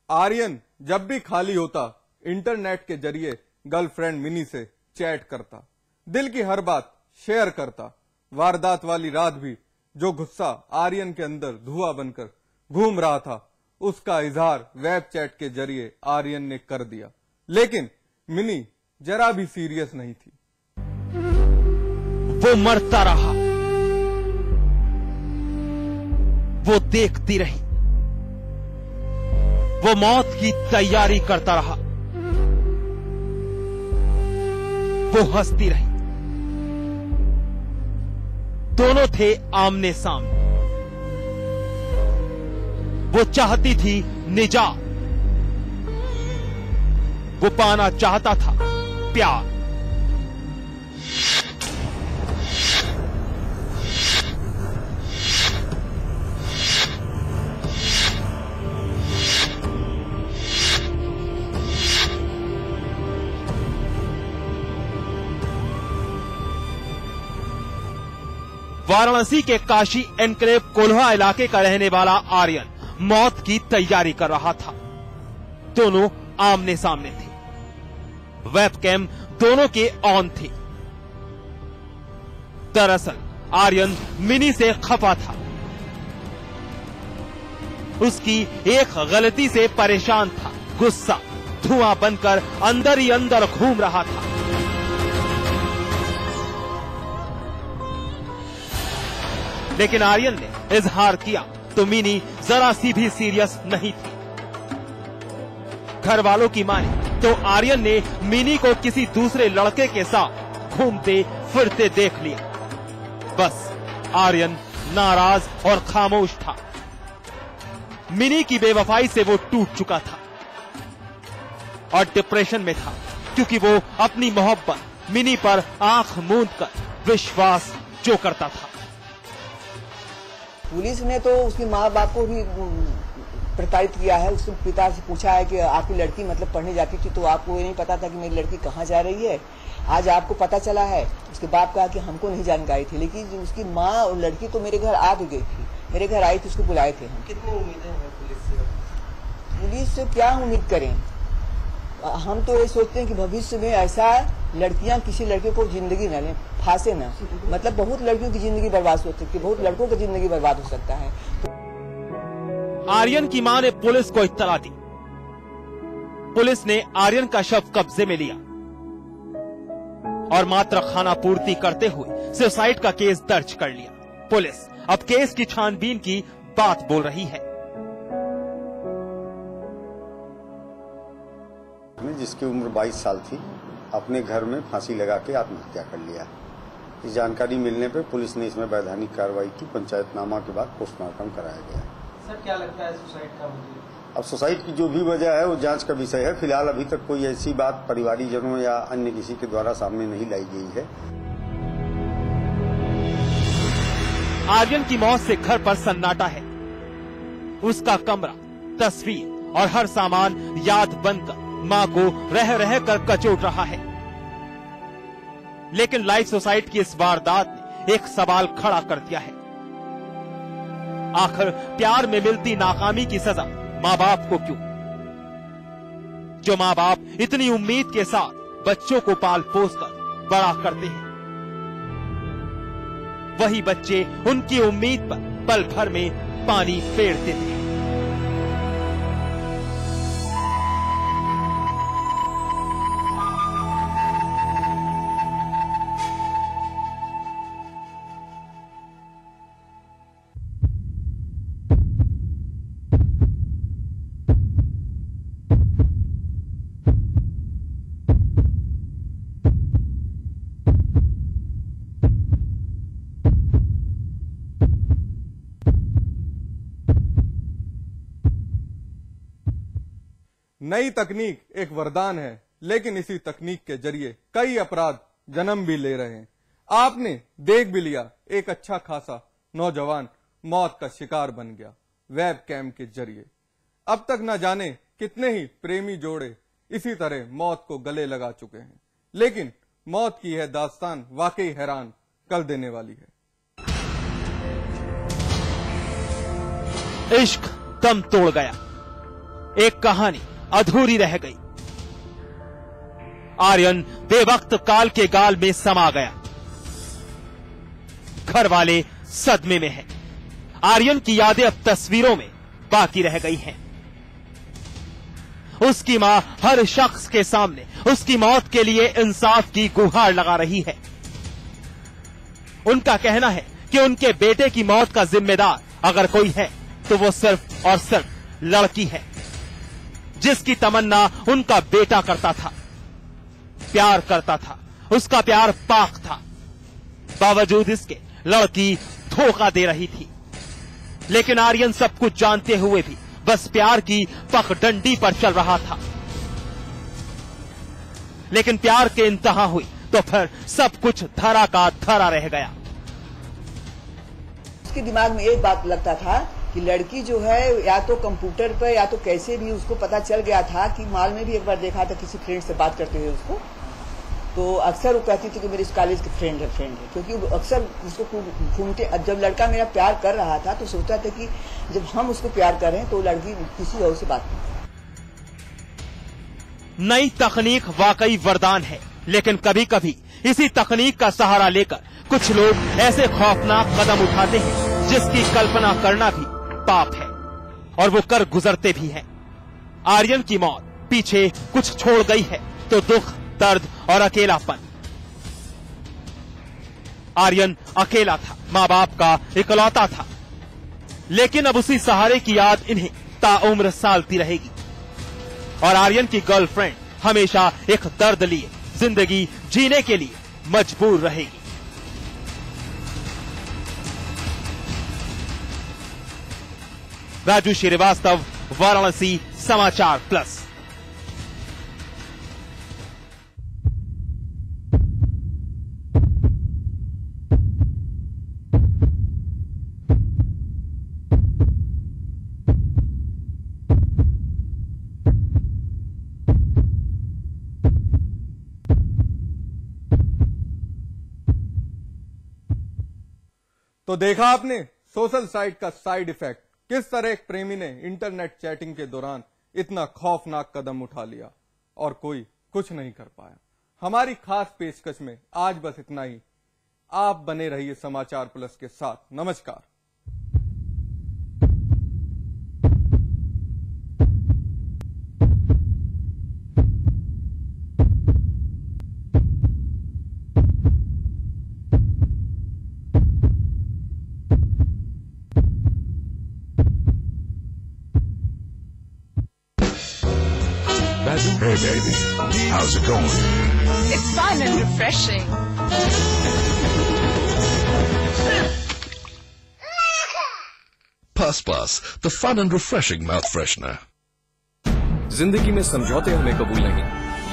आर्यन जब भी खाली होता इंटरनेट के जरिए गर्लफ्रेंड मिनी से चैट करता, दिल की हर बात शेयर करता। वारदात वाली रात भी जो गुस्सा आर्यन के अंदर धुआं बनकर घूम रहा था, उसका इजहार वेब चैट के जरिए आर्यन ने कर दिया। लेकिन मिनी जरा भी सीरियस नहीं थी। वो मरता रहा, वो देखती रही, वो मौत की तैयारी करता रहा, वो हंसती रही। दोनों थे आमने सामने। वो चाहती थी निजात, वो पाना चाहता था प्यार। वाराणसी के काशी एनक्लेव कोल्हा इलाके का रहने वाला आर्यन मौत की तैयारी कर रहा था। दोनों आमने सामने थे। वेबकैम दोनों के ऑन थी। दरअसल आर्यन मिनी से खफा था। उसकी एक गलती से परेशान था। गुस्सा धुआं बनकर अंदर ही अंदर घूम रहा था। लेकिन आर्यन ने इजहार किया तो मिनी जरा सी भी सीरियस नहीं थी। घर वालों की माने तो आर्यन ने मिनी को किसी दूसरे लड़के के साथ घूमते फिरते देख लिया। बस आर्यन नाराज और खामोश था। मिनी की बेवफाई से वो टूट चुका था और डिप्रेशन में था, क्योंकि वो अपनी मोहब्बत मिनी पर आंख मूंद कर विश्वास जो करता था। पुलिस ने तो उसके माँ बाप को भी प्रताड़ित किया है। उसके पिता से पूछा है कि आपकी लड़की मतलब पढ़ने जाती थी तो आपको ये नहीं पता था कि मेरी लड़की कहाँ जा रही है, आज आपको पता चला है। उसके बाप कहा कि हमको नहीं जानकारी थी, लेकिन उसकी माँ और लड़की तो मेरे घर आ भी गई थी, मेरे घर आई थी, उसको बुलाए थे हम। कितनी उम्मीदें हैं पुलिस से? पुलिस से क्या उम्मीद करें? हम तो ये सोचते हैं कि भविष्य में ऐसा लड़कियां किसी लड़के को जिंदगी न लें, फांसे ना। मतलब बहुत लड़कियों की जिंदगी बर्बाद हो सकती है, बहुत लड़कों की जिंदगी बर्बाद हो सकता है। आर्यन की मां ने पुलिस को इत्तला दी। पुलिस ने आर्यन का शव कब्जे में लिया और मात्र खाना पूर्ति करते हुए सुसाइड का केस दर्ज कर लिया। पुलिस अब केस की छानबीन की बात बोल रही है। जिसकी उम्र 22 साल थी, अपने घर में फांसी लगा के आत्महत्या कर लिया। इस जानकारी मिलने पर पुलिस ने इसमें वैधानिक कार्रवाई की। पंचायतनामा के बाद पोस्टमार्टम कराया गया। सर क्या लगता है सुसाइड का वजह? अब सुसाइड की जो भी वजह है वो जांच का विषय है। फिलहाल अभी तक कोई ऐसी बात परिवारीजनों या अन्य किसी के द्वारा सामने नहीं लाई गई है। आर्यन की मौत से घर पर सन्नाटा है। उसका कमरा, तस्वीर और हर सामान याद बनकर मां को रह रह कर कचोट रहा है। लेकिन लाइफ सुसाइड की इस वारदात ने एक सवाल खड़ा कर दिया है। आखिर प्यार में मिलती नाकामी की सजा मां बाप को क्यों? जो मां बाप इतनी उम्मीद के साथ बच्चों को पाल पोस कर बड़ा करते हैं, वही बच्चे उनकी उम्मीद पर पल भर में पानी फेर देते हैं। नई तकनीक एक वरदान है, लेकिन इसी तकनीक के जरिए कई अपराध जन्म भी ले रहे हैं। आपने देख भी लिया, एक अच्छा खासा नौजवान मौत का शिकार बन गया वेब कैम के जरिए। अब तक न जाने कितने ही प्रेमी जोड़े इसी तरह मौत को गले लगा चुके हैं। लेकिन मौत की यह दास्तान वाकई हैरान कर देने वाली है। इश्क दम तोड़ गया, एक कहानी अधूरी रह गई। आर्यन बेवक्त काल के गाल में समा गया। घर वाले सदमे में हैं। आर्यन की यादें अब तस्वीरों में बाकी रह गई हैं। उसकी मां हर शख्स के सामने उसकी मौत के लिए इंसाफ की गुहार लगा रही है। उनका कहना है कि उनके बेटे की मौत का जिम्मेदार अगर कोई है तो वो सिर्फ और सिर्फ लड़की है, जिसकी तमन्ना उनका बेटा करता था, प्यार करता था। उसका प्यार पाक था। बावजूद इसके लड़की धोखा दे रही थी। लेकिन आर्यन सब कुछ जानते हुए भी बस प्यार की पगडंडी पर चल रहा था। लेकिन प्यार के इंतहा हुई तो फिर सब कुछ धरा का धरा रह गया। उसके दिमाग में एक बात लगता था कि लड़की जो है या तो कंप्यूटर पर या तो कैसे भी उसको पता चल गया था कि मॉल में भी एक बार देखा था किसी फ्रेंड से बात करते हुए उसको, तो अक्सर वो कहती थी कि मेरे इस कॉलेज की फ्रेंड है, क्योंकि अक्सर उसको घूमते। जब लड़का मेरा प्यार कर रहा था तो सोचता था कि जब हम उसको प्यार कर रहे हैं तो लड़की किसी और से बात नहीं। नई तकनीक वाकई वरदान है, लेकिन कभी कभी इसी तकनीक का सहारा लेकर कुछ लोग ऐसे खौफनाक कदम उठाते हैं जिसकी कल्पना करना भी पाप है, और वो कर गुजरते भी हैं। आर्यन की मौत पीछे कुछ छोड़ गई है तो दुख, दर्द और अकेलापन। आर्यन अकेला था, मां बाप का इकलौता था, लेकिन अब उसी सहारे की याद इन्हें ताउम्र सालती रहेगी। और आर्यन की गर्लफ्रेंड हमेशा एक दर्द लिए जिंदगी जीने के लिए मजबूर रहेगी। राजू श्रीवास्तव, वाराणसी समाचार प्लस। तो देखा आपने सोशल साइट का साइड इफेक्ट, किस तरह एक प्रेमी ने इंटरनेट चैटिंग के दौरान इतना खौफनाक कदम उठा लिया और कोई कुछ नहीं कर पाया। हमारी खास पेशकश में आज बस इतना ही। आप बने रहिए समाचार प्लस के साथ। नमस्कार। Hey baby, how's it going? It's fun and refreshing. Plus Plus, the fun and refreshing mouth freshener. जिंदगी में समझौते हमें कबूल नहीं,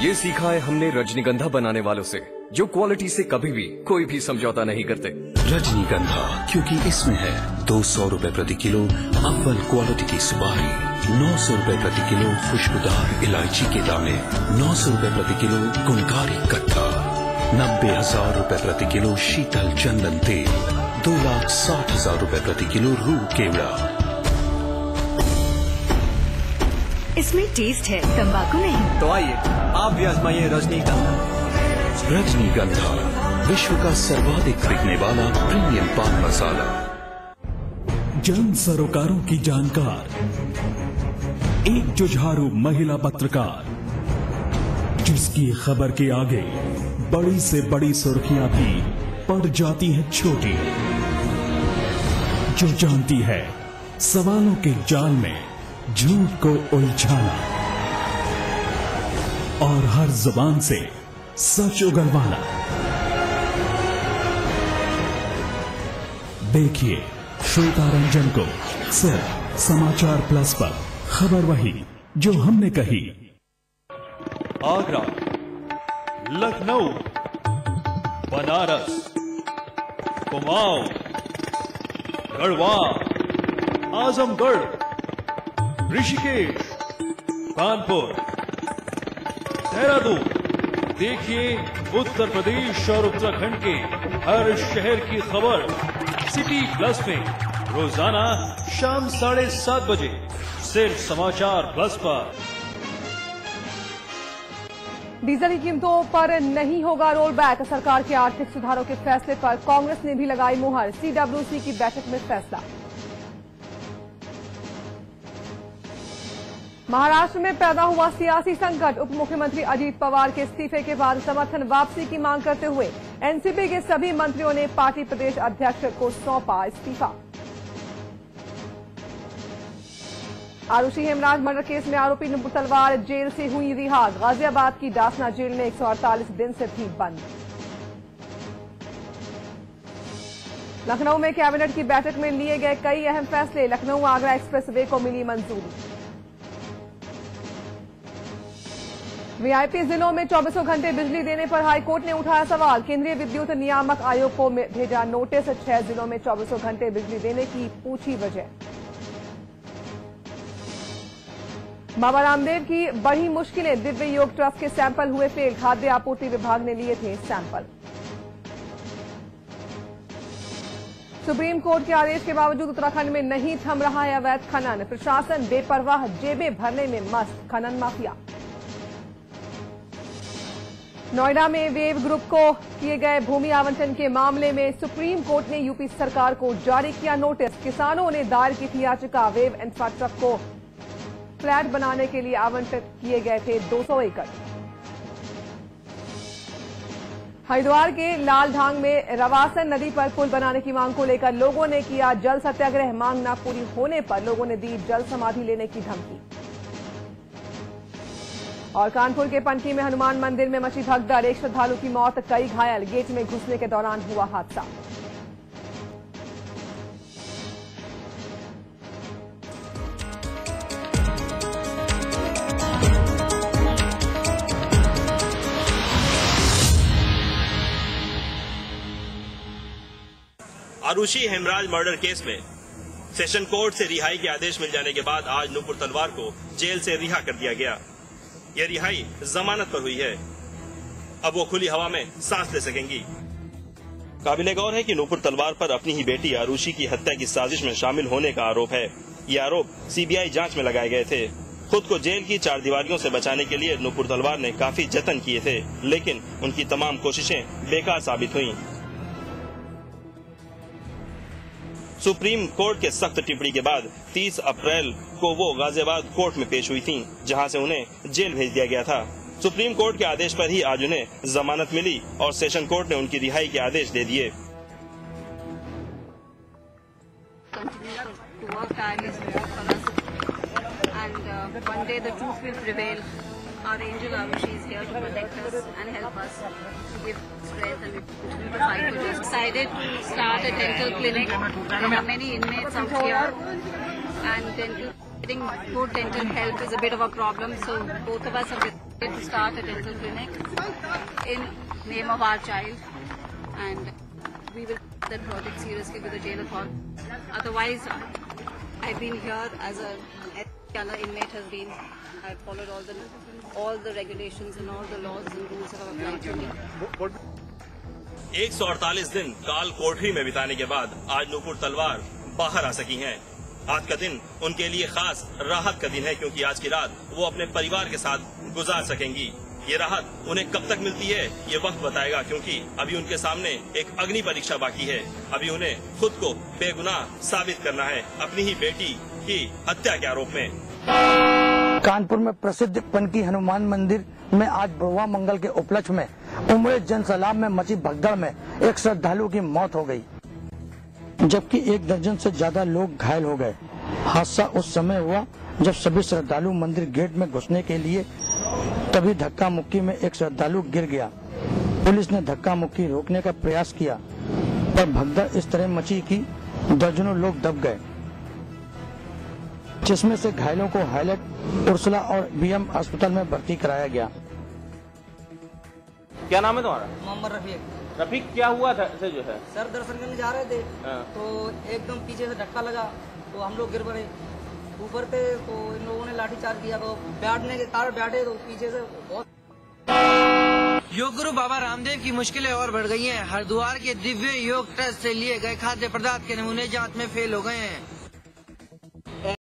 ये सीखा है हमने रजनीगंधा बनाने वालों से, जो क्वालिटी से कभी भी कोई भी समझौता नहीं करते। रजनीगंधा, क्योंकि इसमें है 200 रुपए प्रति किलो अव्वल क्वालिटी की सुपारी, 900 रुपए प्रति किलो खुशबूदार इलायची के दाने, 900 रुपए प्रति किलो गुणकारी कट्टा, 90,000 रुपए प्रति किलो शीतल चंदन तेल, 2,60,000 रुपए प्रति किलो रूह केवड़ा। इसमें टेस्ट है, तंबाकू नहीं। तो आइए आप भी आजमाइए रजनीगंधा। रजनीगंधा, विश्व का सर्वाधिक बिकने वाला प्रीमियम पान मसाला। जन सरोकारों की जानकार, एक जुझारू महिला पत्रकार, जिसकी खबर के आगे बड़ी से बड़ी सुर्खियां भी पड़ जाती हैं छोटी, जो जानती है सवालों के जाल में झूठ को उलझाना और हर जुबान से सच उगलवाना। देखिए श्वेता रंजन को सिर्फ समाचार प्लस पर। खबर वही जो हमने कही। आगरा, लखनऊ, बनारस, कुमाऊं, गढ़वा, आजमगढ़, ऋषिकेश, कानपुर, देहरादून। देखिए उत्तर प्रदेश और उत्तराखंड के हर शहर की खबर सिटी प्लस में रोजाना शाम 7:30 बजे सिर्फ समाचार प्लस पर। डीजल की कीमतों पर नहीं होगा रोल बैक। सरकार के आर्थिक सुधारों के फैसले पर कांग्रेस ने भी लगाई मुहर। सीडब्ल्यूसी की बैठक में फैसला। महाराष्ट्र में पैदा हुआ सियासी संकट। उप मुख्यमंत्री अजीत पवार के इस्तीफे के बाद समर्थन वापसी की मांग करते हुए एनसीपी के सभी मंत्रियों ने पार्टी प्रदेश अध्यक्ष को सौंपा इस्तीफा। आरुषि हेमराज मर्डर केस में आरोपी नुपुर तलवार जेल से हुई रिहा। गाजियाबाद की डासना जेल में 148 दिन से थी बंद। लखनऊ में कैबिनेट की बैठक में लिए गए कई अहम फैसले। लखनऊ आगरा एक्सप्रेसवे को मिली मंजूरी। वीआईपी जिलों में 24 घंटे बिजली देने पर हाईकोर्ट ने उठाया सवाल। केंद्रीय विद्युत नियामक आयोग को भेजा नोटिस। 6 जिलों में 24 घंटे बिजली देने की पूछी वजह। बाबा रामदेव की बढ़ी मुश्किलें। दिव्य योग ट्रस्ट के सैंपल हुए फेल। खाद्य आपूर्ति विभाग ने लिए थे सैंपल। सुप्रीम कोर्ट के आदेश के बावजूद उत्तराखंड में नहीं थम रहा है अवैध खनन। प्रशासन बेपरवाह, जेबें भरने में मस्त खनन माफिया। नोएडा में वेव ग्रुप को किए गए भूमि आवंटन के मामले में सुप्रीम कोर्ट ने यूपी सरकार को जारी किया नोटिस। किसानों ने दायर की थी याचिका। वेव इंफ्रास्ट्रक्चर को फ्लैट बनाने के लिए आवंटित किए गए थे 200 एकड़। हरिद्वार के लालढांग में रवासन नदी पर पुल बनाने की मांग को लेकर लोगों ने किया जल सत्याग्रह। मांग न पूरी होने पर लोगों ने दी जल समाधि लेने की धमकी। और कानपुर के पनकी में हनुमान मंदिर में मची भगदड़। एक श्रद्धालु की मौत, कई घायल। गेट में घुसने के दौरान हुआ हादसा। आरुषि हेमराज मर्डर केस में सेशन कोर्ट से रिहाई के आदेश मिल जाने के बाद आज नुपुर तलवार को जेल से रिहा कर दिया गया। यह रिहाई जमानत पर हुई है। अब वो खुली हवा में सांस ले सकेंगी। काबिले गौर है कि नुपुर तलवार पर अपनी ही बेटी आरुषि की हत्या की साजिश में शामिल होने का आरोप है। ये आरोप सीबीआई जांच में लगाए गए थे। खुद को जेल की चार दीवारियों से बचाने के लिए नुपुर तलवार ने काफी जतन किए थे, लेकिन उनकी तमाम कोशिशें बेकार साबित हुईं। सुप्रीम कोर्ट के सख्त टिप्पणी के बाद 30 अप्रैल को वो गाजियाबाद कोर्ट में पेश हुई थीं, जहां से उन्हें जेल भेज दिया गया था। सुप्रीम कोर्ट के आदेश पर ही आज उन्हें जमानत मिली और सेशन कोर्ट ने उनकी रिहाई के आदेश दे दिए। Our angel Arushi is here to protect us and help us, to give strength and to fight for justice. Decided to start a dental clinic. There are many inmates out here, and getting good dental help is a bit of a problem. So both of us have decided to start a dental clinic in name of our child, and we will take that project seriously with the jail authority. Otherwise, I've been here as another inmate has been. I've followed all the regulations and all the laws and rules that have applied to me. 148 दिन काल कोठरी में बिताने के बाद आज नुपुर तलवार बाहर आ सकी हैं। आज का दिन उनके लिए खास राहत का दिन है, क्योंकि आज की रात वो अपने परिवार के साथ गुजार सकेंगी। ये राहत उन्हें कब तक मिलती है ये वक्त बताएगा, क्योंकि अभी उनके सामने एक अग्नि परीक्षा बाकी है। अभी उन्हें खुद को बेगुनाह साबित करना है अपनी ही बेटी की हत्या के आरोप में। कानपुर में प्रसिद्ध पनकी हनुमान मंदिर में आज बरुआ मंगल के उपलक्ष्य में उमड़े जनसैलाब में मची भगदड़ में एक श्रद्धालु की मौत हो गई, जबकि 1 दर्जन से ज्यादा लोग घायल हो गए। हादसा उस समय हुआ जब सभी श्रद्धालु मंदिर गेट में घुसने के लिए तभी धक्का मुक्की में एक श्रद्धालु गिर गया। पुलिस ने धक्का मुक्की रोकने का प्रयास किया, पर भगदड़ इस तरह मची कि दर्जनों लोग दब गए, जिसमें से घायलों को हाईलाइट उर्सुला और बीएम अस्पताल में भर्ती कराया गया। क्या नाम है तुम्हारा? मोहम्मद रफीक। रफीक, क्या हुआ था जो है? सर दर्शन करने जा रहे थे तो एकदम पीछे से धक्का लगा तो हम लोग गिर पड़े। ऊपर थे तो इन लोगों ने लाठीचार्ज किया, तो बैठने के कारण बैठे तो पीछे से बहुत। योग गुरु बाबा रामदेव की मुश्किलें और बढ़ गई हैं। हरिद्वार के दिव्य योग ट्रस्ट से लिए गए खाद्य पदार्थ के नमूने जांच में फेल हो गए हैं।